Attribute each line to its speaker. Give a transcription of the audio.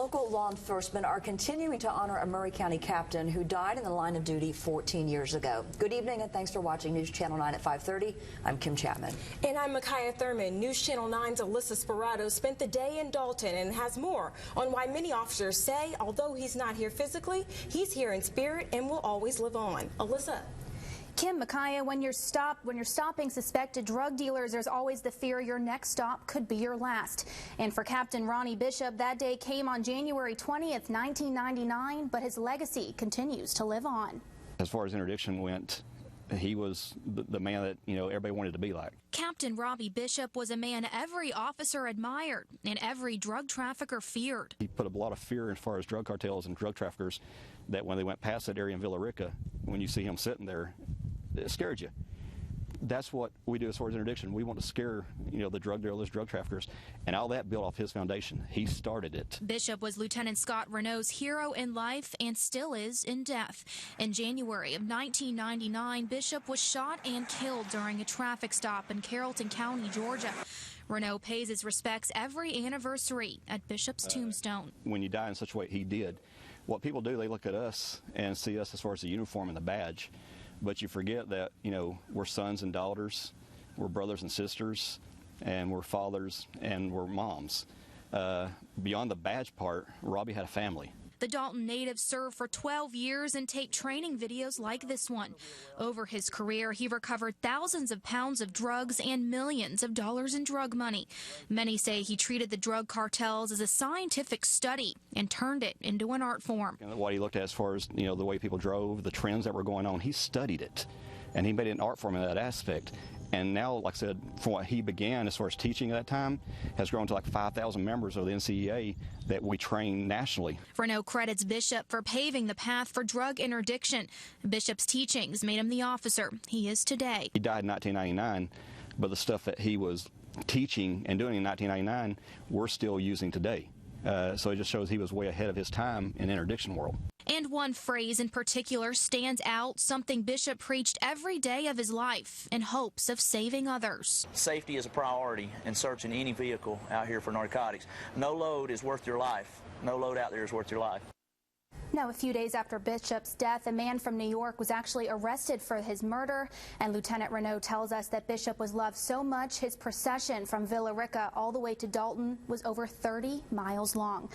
Speaker 1: Local law enforcement are continuing to honor a Murray County captain who died in the line of duty 14 years ago. Good evening and thanks for watching News Channel 9 at 5:30. I'm Kim Chapman.
Speaker 2: And I'm Micaiah Thurman. News Channel 9's Alyssa Spirato spent the day in Dalton and has more on why many officers say, although he's not here physically, he's here in spirit and will always live on. Alyssa.
Speaker 3: Kim, Micaiah, when you're stopping suspected drug dealers, there's always the fear your next stop could be your last. And for Captain Robbie Bishop, that day came on January 20th, 1999, but his legacy continues to live on.
Speaker 4: As far as interdiction went, he was the man that, everybody wanted to be like.
Speaker 5: Captain Robbie Bishop was a man every officer admired and every drug trafficker feared.
Speaker 4: He put a lot of fear as far as drug cartels and drug traffickers that when they went past that area in Villa Rica, when you see him sitting there, it scared you. That's what we do as far as interdiction. We want to scare, the drug dealers, drug traffickers, and all that built off his foundation. He started it.
Speaker 5: Bishop was Lieutenant Scott Reneau's hero in life and still is in death. In January of 1999, Bishop was shot and killed during a traffic stop in Carrolton County, Georgia. Reneau pays his respects every anniversary at Bishop's tombstone.
Speaker 4: When you die in such a way he did, what people do, they look at us and see us as far as the uniform and the badge. But you forget that, we're sons and daughters, we're brothers and sisters, and we're fathers and we're moms. Beyond the badge part, Robbie had a family.
Speaker 5: The Dalton native served for 12 years and taped training videos like this one. Over his career, he recovered thousands of pounds of drugs and millions of dollars in drug money. Many say he treated the drug cartels as a scientific study and turned it into an art form.
Speaker 4: What he looked at as far as, the way people drove, the trends that were going on, he studied it, and he made it an art form in that aspect. And now, like I said, from what he began as far as teaching at that time, has grown to like 5,000 members of the NCEA that we train nationally.
Speaker 5: Reneau credits Bishop for paving the path for drug interdiction. Bishop's teachings made him the officer he is today.
Speaker 4: He died in 1999, but the stuff that he was teaching and doing in 1999, we're still using today. So it just shows he was way ahead of his time in the interdiction world.
Speaker 5: And one phrase in particular stands out, something Bishop preached every day of his life in hopes of saving others.
Speaker 6: Safety is a priority in searching any vehicle out here for narcotics. No load is worth your life. No load out there is worth your life.
Speaker 3: Now, a few days after Bishop's death, a man from New York was actually arrested for his murder, and Lieutenant Reneau tells us that Bishop was loved so much his procession from Villa Rica all the way to Dalton was over 30 miles long.